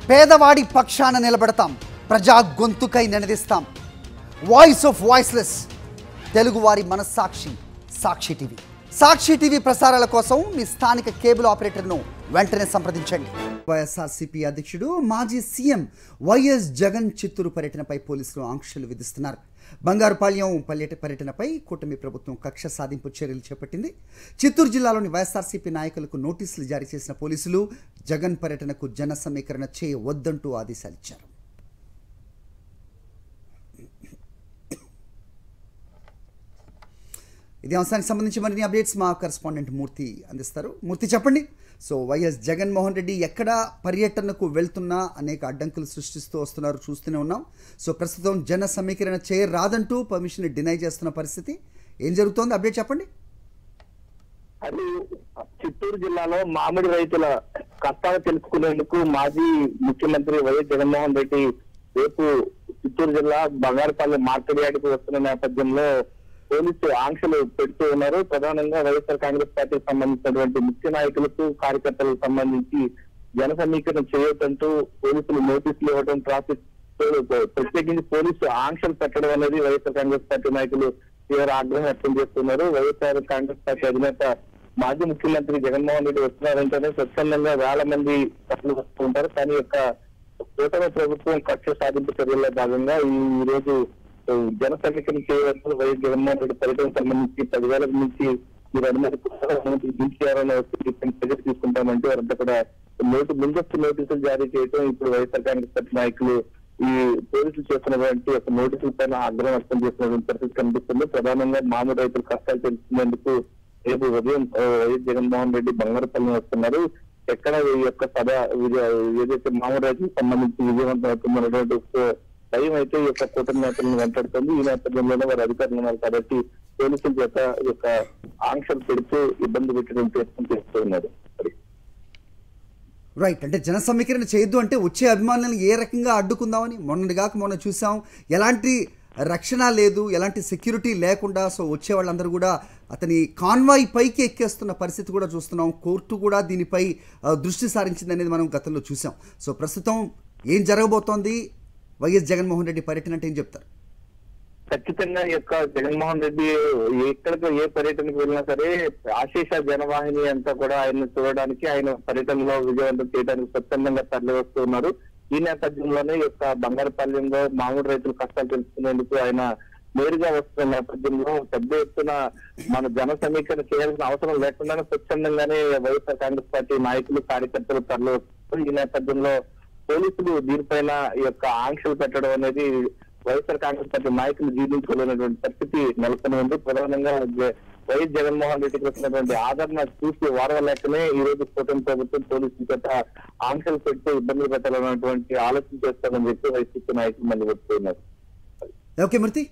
పేదవాడి పక్షాన నిలబడతాం, ప్రజా గొంతుకై నినదిస్తాం. వాయిస్ ఆఫ్ వాయిస్లెస్, తెలుగువారి మనస్సాక్షి సాక్షి టీవీ. సాక్షి టీవీ ప్రసారాల కోసం మీ స్థానిక కేబుల్ ఆపరేటర్ను వెంటనే సంప్రదించండి. వైఎస్ఆర్సీపీ అధ్యక్షుడు మాజీ సీఎం వైఎస్ జగన్ చిత్తూరు పర్యటనపై పోలీసులు ఆంక్షలు విధిస్తున్నారు. బంగారుపాళ్యం పర్యటనపై కూటమి ప్రభుత్వం కక్ష సాధింపు చర్యలు చేపట్టింది. చిత్తూరు జిల్లాలోని వైఎస్ఆర్సీపీ నాయకులకు నోటీసులు జారీ చేసిన పోలీసులు జగన్ పర్యటనకు జన సమీకరణ చేయవద్దంటూ ఆదేశాలిచ్చారు. ఇదే అంశానికి సంబంధించి మరిన్ని అప్డేట్స్ మా కరెస్పాండెంట్ మూర్తి అందిస్తారు. మూర్తి, చెప్పండి. సో వైఎస్ జగన్మోహన్ రెడ్డి ఎక్కడ పర్యటనకు వెళ్తున్నా అనేక అడ్డంకులు సృష్టిస్తూ వస్తున్నారు, చూస్తూనే ఉన్నాం. సో ప్రస్తుతం జన సమీకరణ చేయరాదంటూ పర్మిషన్ డినై చేస్తున్న పరిస్థితి. ఏం జరుగుతోంది, అప్డేట్ చెప్పండి. అది చిత్తూరు జిల్లాలో మామిడి రైతుల కష్టాలు తెలుసుకునేందుకు మాజీ ముఖ్యమంత్రి వైఎస్ జగన్మోహన్ రెడ్డి రేపు చిత్తూరు జిల్లా బంగారుపాలెం మార్కెట్ యార్డుకు వస్తున్న నేపథ్యంలో పోలీసు ఆంక్షలు పెడుతూ ఉన్నారు. ప్రధానంగా వైఎస్ఆర్ కాంగ్రెస్ పార్టీకి సంబంధించినటువంటి ముఖ్య నాయకులకు కార్యకర్తలకు సంబంధించి జన సమీకరణ చేయొద్దంటూ పోలీసులు నోటీసులు ఇవ్వడం, ట్రాఫిక్ ప్రత్యేకించి పోలీసు ఆంక్షలు పెట్టడం అనేది వైఎస్ఆర్ కాంగ్రెస్ పార్టీ నాయకులు తీవ్ర ఆగ్రహం వ్యక్తం చేస్తున్నారు. వైఎస్ఆర్ కాంగ్రెస్ పార్టీ అధినేత మాజీ ముఖ్యమంత్రి జగన్మోహన్ రెడ్డి వస్తున్నారంటేనే స్వచ్ఛందంగా వేల మంది ప్రజలు వస్తూ ఉంటారు. కానీ యొక్క కూటమి ప్రభుత్వం కక్ష సాధింపు చర్యల్లో భాగంగా ఈ రోజు జన సమీకరణ చేయవలసిన వైఎస్ జగన్మోహన్ రెడ్డి పర్యటనకు సంబంధించి 10,000 నుంచి మీరు అనుమతి దించారని చర్యలు తీసుకుంటామంటే వారంతా కూడా ముందస్తు నోటీసులు జారీ చేయడం, ఇప్పుడు వైఎస్ఆర్ కాంగ్రెస్ పార్టీ నాయకులు ఈ పోలీసులు చేస్తున్నటువంటి ఒక నోటీసుల పైన ఆగ్రహం వ్యక్తం చేస్తున్నటువంటి పరిస్థితి కనిపిస్తుంది. ప్రధానంగా మామూలు రైతుల కష్టాలు తెలుసుకునేందుకు రేపు ఉదయం వైఎస్ జగన్మోహన్ రెడ్డి బంగారుపాలెం వస్తున్నారు. ఎక్కడ ఈ యొక్క సభ ఏదైతే మామూలు రైతులకు సంబంధించి విజయవంతం అవుతుందనేటువంటి భయం అయితే ఈ యొక్క కూటమి నేతలను వెంటాడుతుంది. ఈ నేపథ్యంలోనే వారు అధికారులు ఉన్నారు కాబట్టి పోలీసుల చేత ఈ యొక్క ఆంక్షలు పెడుతూ ఇబ్బంది పెట్టడం ప్రయత్నం చేస్తూ ఉన్నారు. రైట్, అంటే జన సమీకరణ చేయొద్దు అంటే వచ్చే అభిమానులను ఏ రకంగా అడ్డుకుందామని మొన్న చూసాం. ఎలాంటి రక్షణ లేదు, ఎలాంటి సెక్యూరిటీ లేకుండా సో వచ్చే వాళ్ళందరూ కూడా అతని కాన్వాయ్ పైకి ఎక్కేస్తున్న పరిస్థితి కూడా చూస్తున్నాం. కోర్టు కూడా దీనిపై దృష్టి సారించింది అనేది మనం గతంలో చూసాం. సో ప్రస్తుతం ఏం జరగబోతోంది, వైఎస్ జగన్మోహన్ రెడ్డి పర్యటన అంటే ఏం చెప్తారు? ఖచ్చితంగా ఈ యొక్క జగన్మోహన్ రెడ్డి ఎక్కడికి ఏ పర్యటనకు వెళ్ళినా సరే ఆశేష జనవాహిని అంతా కూడా ఆయన చూడడానికి, ఆయన పర్యటనలో విజయవంతం చేయడానికి స్వచ్ఛందంగా తరలి వస్తున్నారు. ఈ నేపథ్యంలోనే ఈ యొక్క బంగారుపాలెంలో మామూలు రైతుల కష్టాలు తెలుసుకునేందుకు ఆయన నేరుగా వస్తున్న నేపథ్యంలో పెద్ద ఎత్తున మన జన సమీకరణ చేయాల్సిన అవసరం లేకుండానే స్వచ్ఛందంగానే వైఎస్ఆర్ కాంగ్రెస్ పార్టీ నాయకులు కార్యకర్తలు తరలి వస్తున్నారు. ఈ నేపథ్యంలో పోలీసులు దీనిపైన ఈ యొక్క ఆంక్షలు పెట్టడం అనేది వైఎస్ఆర్ కాంగ్రెస్ పార్టీ నాయకులు జీర్ణించుకోలేనటువంటి పరిస్థితి నెలకొని ఉంది. ప్రధానంగా వైఎస్ జగన్మోహన్ రెడ్డికి వచ్చినటువంటి ఆదరణ చూసి వాడవలేకనే ఈ రోజు కూటమి ప్రభుత్వం పోలీసుల చేత ఆంక్షలు పెట్టి ఇబ్బందులు పెట్టాలన్నటువంటి ఆలోచన చేస్తామని చెప్పి వైసీపీ నాయకులు మళ్ళీ చెప్తున్నారు. ఓకే మూర్తి.